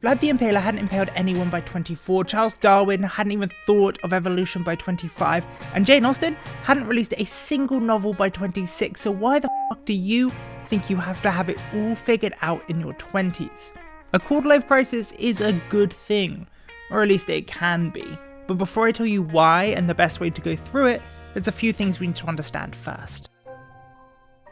Vlad the Impaler hadn't impaled anyone by 24, Charles Darwin hadn't even thought of evolution by 25, and Jane Austen hadn't released a single novel by 26, so why the fuck do you think you have to have it all figured out in your 20s? A quarter-life crisis is a good thing, or at least it can be, but before I tell you why and the best way to go through it, there's a few things we need to understand first.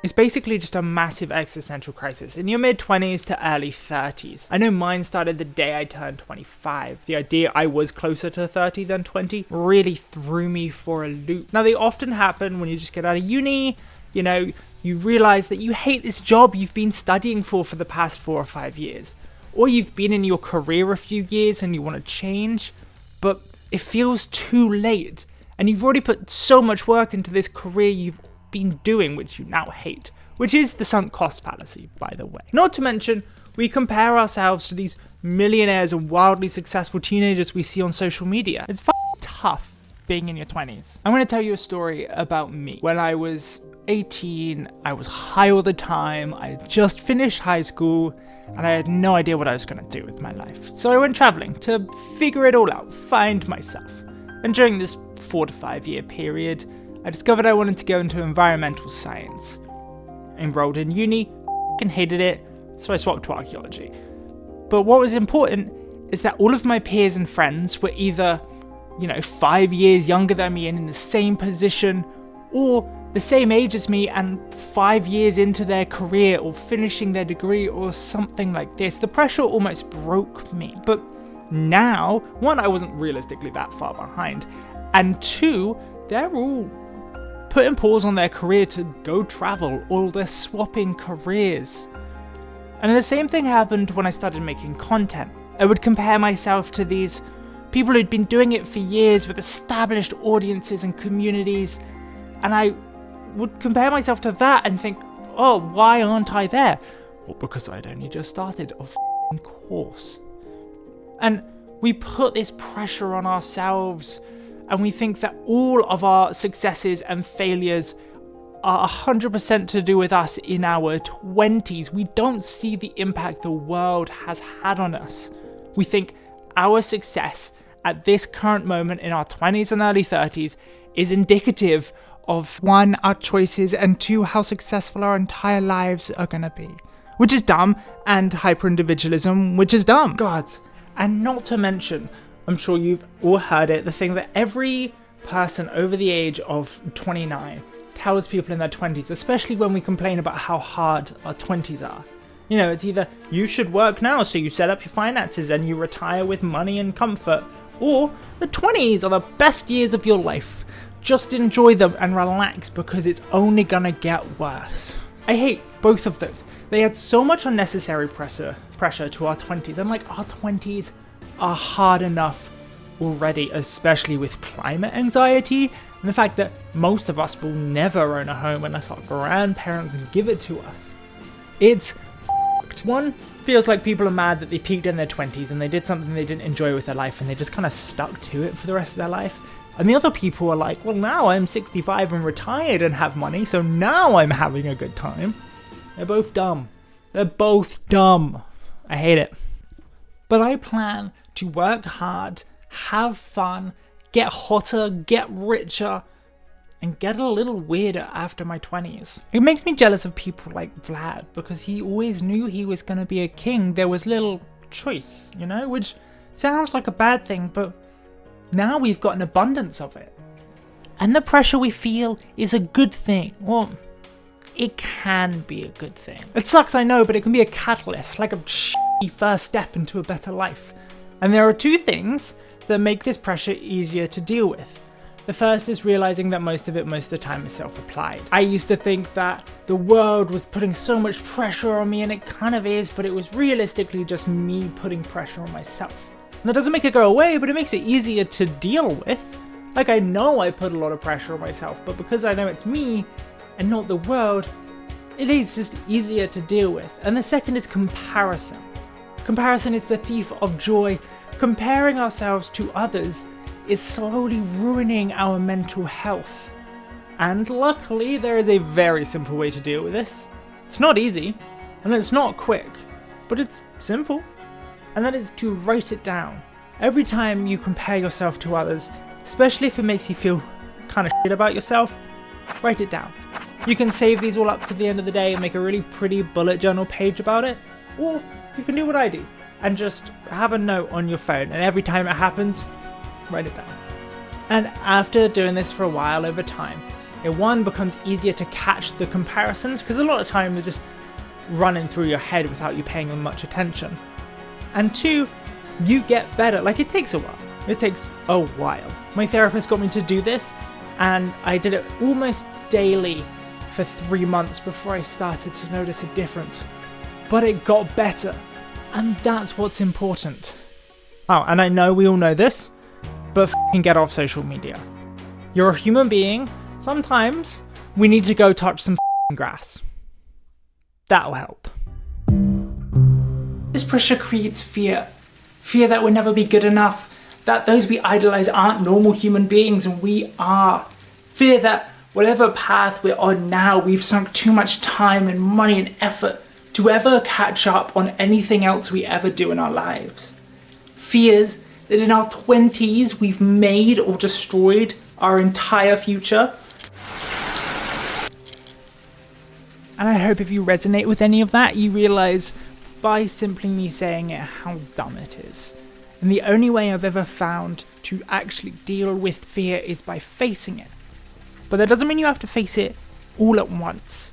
It's basically just a massive existential crisis in your mid-20s to early 30s. I know mine started the day I turned 25. The idea I was closer to 30 than 20 really threw me for a loop. Now, they often happen when you just get out of uni, you realize that you hate this job you've been studying for the past 4 or 5 years. Or you've been in your career a few years and you want to change, but it feels too late. And you've already put so much work into this career you've been doing, which you now hate, which is the sunk cost fallacy, by the way. Not to mention, we compare ourselves to these millionaires and wildly successful teenagers we see on social media. It's fucking tough being in your 20s. I'm going to tell you a story about me. When I was 18, I was high all the time, I had just finished high school, and I had no idea what I was going to do with my life. So I went traveling to figure it all out, find myself. And during this 4 to 5 year period, I discovered I wanted to go into environmental science. Enrolled in uni, and hated it, so I swapped to archaeology. But what was important is that all of my peers and friends were either, 5 years younger than me and in the same position, or the same age as me and 5 years into their career or finishing their degree or something like this. The pressure almost broke me. But now, one, I wasn't realistically that far behind, and two, they're all putting pause on their career to go travel, or they're swapping careers. And the same thing happened when I started making content. I would compare myself to these people who'd been doing it for years with established audiences and communities, and I would compare myself to that and think, oh, why aren't I there? Well, because I'd only just started a f***ing course. And we put this pressure on ourselves, and we think that all of our successes and failures are 100% to do with us in our 20s. We don't see the impact the world has had on us. We think our success at this current moment in our 20s and early 30s is indicative of, one, our choices, and two, how successful our entire lives are gonna be. Which is dumb, and hyper-individualism, which is dumb. God. And not to mention, I'm sure you've all heard it, the thing that every person over the age of 29 tells people in their 20s, especially when we complain about how hard our 20s are. It's either you should work now so you set up your finances and you retire with money and comfort, or the 20s are the best years of your life. Just enjoy them and relax because it's only gonna get worse. I hate both of those. They add so much unnecessary pressure to our 20s. I'm like, our 20s are hard enough already, especially with climate anxiety and the fact that most of us will never own a home unless our grandparents give it to us. It's f***ed. One, feels like people are mad that they peaked in their 20s and they did something they didn't enjoy with their life and they just kind of stuck to it for the rest of their life. And the other people are like, well, now I'm 65 and retired and have money, so now I'm having a good time. They're both dumb. They're both dumb. I hate it. But I plan to work hard, have fun, get hotter, get richer, and get a little weirder after my 20s. It makes me jealous of people like Vlad, because he always knew he was going to be a king. There was little choice, which sounds like a bad thing, but now we've got an abundance of it. And the pressure we feel is a good thing. Well, it can be a good thing. It sucks, I know, but it can be a catalyst, like a shitty first step into a better life. And there are two things that make this pressure easier to deal with. The first is realizing that most of the time is self-applied. I used to think that the world was putting so much pressure on me, and it kind of is, but it was realistically just me putting pressure on myself. And that doesn't make it go away, but it makes it easier to deal with. Like, I know I put a lot of pressure on myself, but because I know it's me and not the world, it is just easier to deal with. And the second is comparison. Comparison is the thief of joy. Comparing ourselves to others is slowly ruining our mental health. And luckily, there is a very simple way to deal with this. It's not easy, and it's not quick, but it's simple. and that is to write it down. Every time you compare yourself to others, especially if it makes you feel kind of shit about yourself, write it down. You can save these all up to the end of the day and make a really pretty bullet journal page about it, or you can do what I do and just have a note on your phone, and every time it happens, write it down. And after doing this for a while over time, it one becomes easier to catch the comparisons, because a lot of time they're just running through your head without you paying them much attention. And two, you get better. Like, it takes a while. It takes a while. My therapist got me to do this, and I did it almost daily for 3 months before I started to notice a difference. But it got better, and that's what's important. Oh, and I know we all know this, but f***ing get off social media. You're a human being. Sometimes we need to go touch some f***ing grass. That'll help. This pressure creates fear. Fear that we'll never be good enough, that those we idolize aren't normal human beings and we are. Fear that whatever path we're on now, we've sunk too much time and money and effort to ever catch up on anything else we ever do in our lives. Fears that in our 20s we've made or destroyed our entire future. And I hope if you resonate with any of that, you realize by simply me saying it how dumb it is. And the only way I've ever found to actually deal with fear is by facing it. But that doesn't mean you have to face it all at once.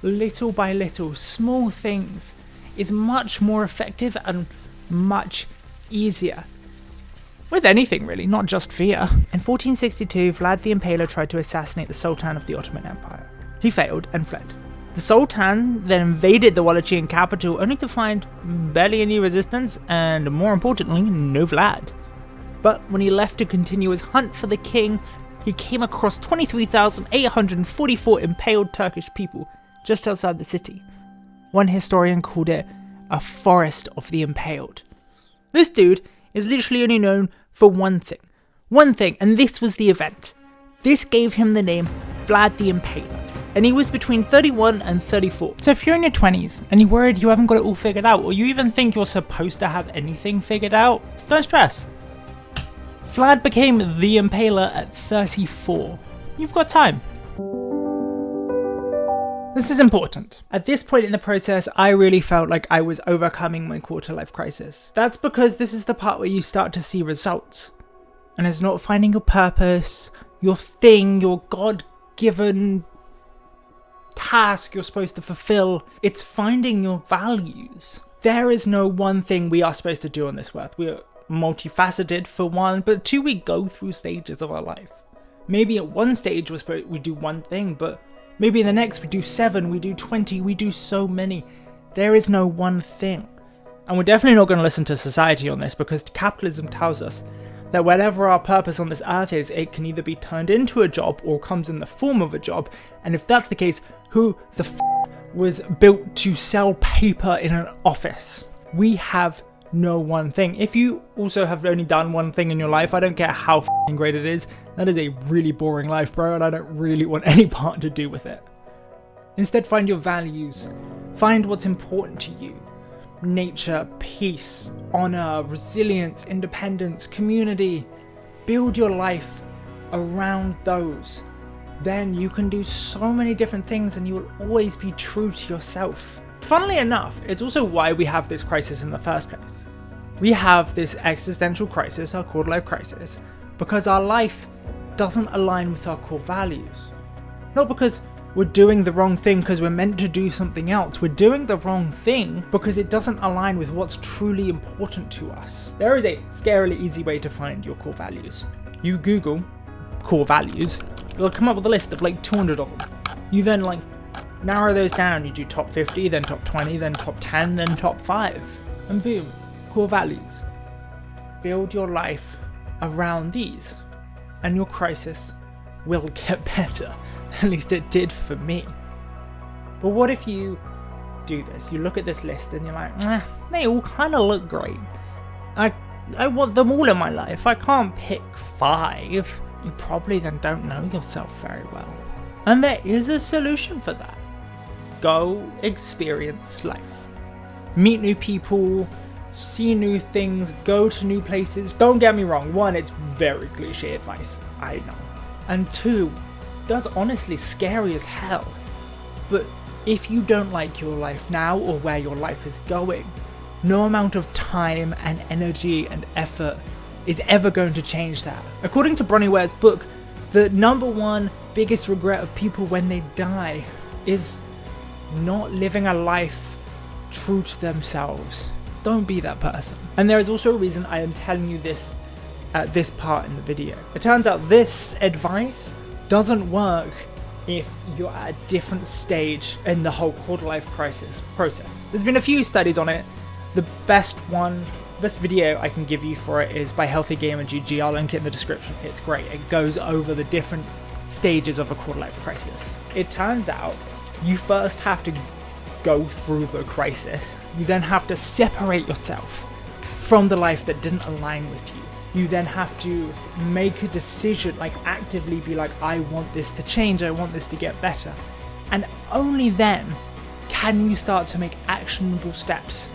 Little by little, small things is much more effective and much easier. With anything really, not just fear. In 1462, Vlad the Impaler tried to assassinate the Sultan of the Ottoman Empire. He failed and fled. The Sultan then invaded the Wallachian capital only to find barely any resistance and, more importantly, no Vlad. But when he left to continue his hunt for the king, he came across 23,844 impaled Turkish people just outside the city. One historian called it a forest of the impaled. This dude is literally only known for one thing, and this was the event. This gave him the name Vlad the Impaler. And he was between 31 and 34. So if you're in your 20s and you're worried you haven't got it all figured out, or you even think you're supposed to have anything figured out, don't stress. Vlad became the Impaler at 34. You've got time. This is important. At this point in the process, I really felt like I was overcoming my quarter-life crisis. That's because this is the part where you start to see results. And it's not finding your purpose, your thing, your God-given task you're supposed to fulfill. It's finding your values. There is no one thing we are supposed to do on this earth. We are multifaceted for one, but two, we go through stages of our life. Maybe at one stage we do one thing, but maybe in the next we do 7, we do 20, we do so many. There is no one thing. And we're definitely not going to listen to society on this, because capitalism tells us that whatever our purpose on this earth is, it can either be turned into a job or comes in the form of a job. And if that's the case, who the was built to sell paper in an office? We have no one thing. If you also have only done one thing in your life, I don't care how great it is, that is a really boring life, bro, and I don't really want any part to do with it. Instead, find your values. Find what's important to you. Nature, peace, honor, resilience, independence, community. Build your life around those. Then you can do so many different things and you will always be true to yourself. Funnily enough, it's also why we have this crisis in the first place. We have this existential crisis, our quarter-life crisis, because our life doesn't align with our core values. Not because we're doing the wrong thing because we're meant to do something else. We're doing the wrong thing because it doesn't align with what's truly important to us. There is a scarily easy way to find your core values. You Google core values, it'll come up with a list of like 200 of them. You then narrow those down. You do top 50, then top 20, then top 10, then top 5. And boom, core values. Build your life around these and your crisis will get better. At least it did for me. But what if you do this? You look at this list and you're like, they all kind of look great. I want them all in my life. I can't pick 5. You probably then don't know yourself very well. And there is a solution for that. Go experience life. Meet new people, see new things, go to new places. Don't get me wrong, one, it's very cliche advice, I know. And two, that's honestly scary as hell. But if you don't like your life now or where your life is going, no amount of time and energy and effort is ever going to change that. According to Bronnie Ware's book, the number one biggest regret of people when they die is not living a life true to themselves. Don't be that person. And there is also a reason I am telling you this at this part in the video. It turns out this advice doesn't work if you're at a different stage in the whole quarter life crisis process. There's been a few studies on it. The best video I can give you for it is by Healthy Gamer GG. I'll link it in the description. It's great. It goes over the different stages of a quarter life crisis. It turns out you first have to go through the crisis. You then have to separate yourself from the life that didn't align with you. You then have to make a decision, like actively be like, I want this to change, I want this to get better. And only then can you start to make actionable steps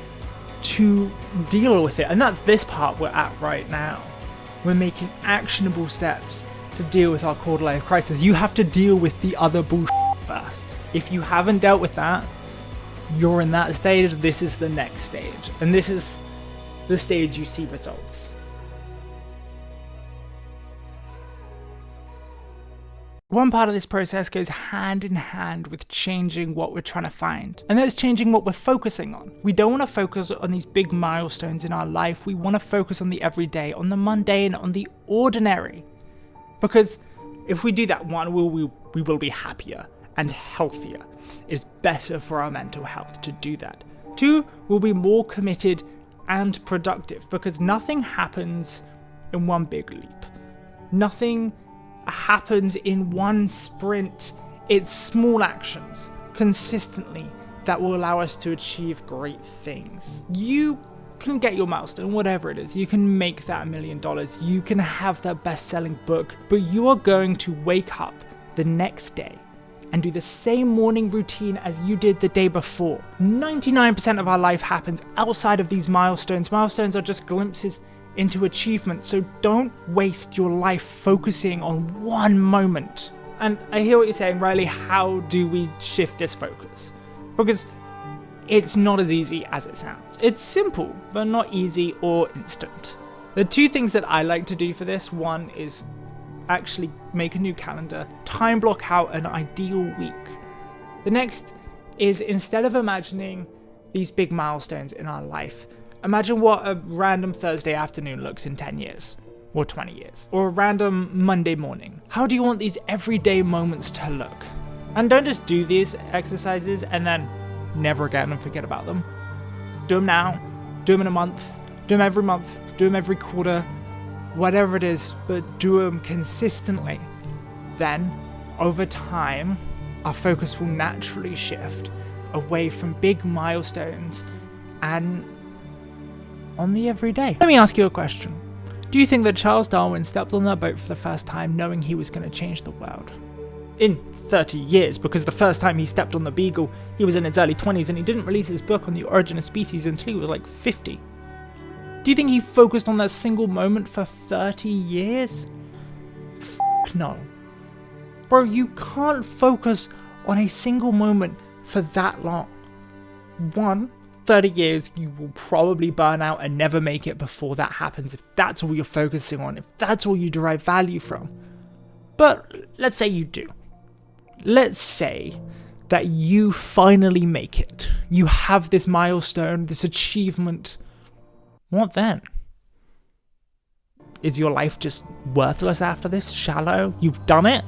to deal with it. And that's this part we're at right now. We're making actionable steps to deal with our quarter life crisis. You have to deal with the other bullshit first. If you haven't dealt with that, you're in that stage. This is the next stage. And this is the stage you see results. One part of this process goes hand in hand with changing what we're trying to find, and that's changing what we're focusing on. We don't want to focus on these big milestones in our life. We want to focus on the everyday, on the mundane, on the ordinary. Because if we do that, one, we will be happier and healthier. It's better for our mental health to do that. Two, we'll be more committed and productive, because nothing happens in one big leap. Nothing happens in one sprint. It's small actions consistently that will allow us to achieve great things. You can get your milestone, whatever it is. You can make that $1 million. You can have that best-selling book, but you are going to wake up the next day and do the same morning routine as you did the day before. 99% of our life happens outside of these milestones. Milestones are just glimpses into achievement, so don't waste your life focusing on one moment. And I hear what you're saying, Riley, how do we shift this focus? Because it's not as easy as it sounds. It's simple, but not easy or instant. The two things that I like to do for this, one is actually make a new calendar, time block out an ideal week. The next is, instead of imagining these big milestones in our life, imagine what a random Thursday afternoon looks in 10 years, or 20 years, or a random Monday morning. How do you want these everyday moments to look? And don't just do these exercises and then never again and forget about them. Do them now, do them in a month, do them every month, do them every quarter, whatever it is, but do them consistently. Then, over time, our focus will naturally shift away from big milestones and on the everyday. Let me ask you a question. Do you think that Charles Darwin stepped on that boat for the first time knowing he was going to change the world? In 30 years, because the first time he stepped on the Beagle, he was in his early 20s and he didn't release his book on the origin of species until he was like 50. Do you think he focused on that single moment for 30 years? No. Bro, you can't focus on a single moment for that long. 30 years, you will probably burn out and never make it before that happens if that's all you're focusing on, if that's all you derive value from. But let's say you do. Let's say that you finally make it. You have this milestone, this achievement. What then? Is your life just worthless after this? Shallow? You've done it?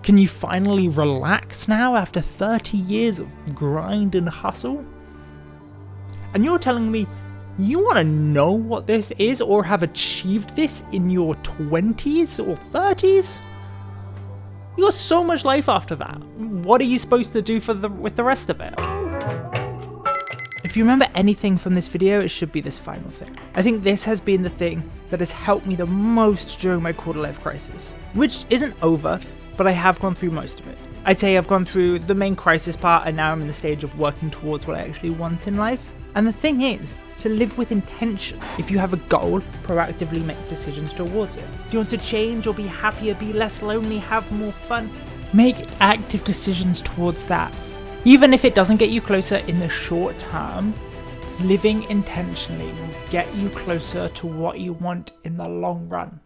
Can you finally relax now after 30 years of grind and hustle? And you're telling me you want to know what this is or have achieved this in your 20s or 30s? You got so much life after that. What are you supposed to do with the rest of it? If you remember anything from this video, it should be this final thing. I think this has been the thing that has helped me the most during my quarter life crisis, which isn't over, but I have gone through most of it. I'd say I've gone through the main crisis part and now I'm in the stage of working towards what I actually want in life. And the thing is, to live with intention. If you have a goal, proactively make decisions towards it. Do you want to change or be happier, be less lonely, have more fun? Make active decisions towards that. Even if it doesn't get you closer in the short term, living intentionally will get you closer to what you want in the long run.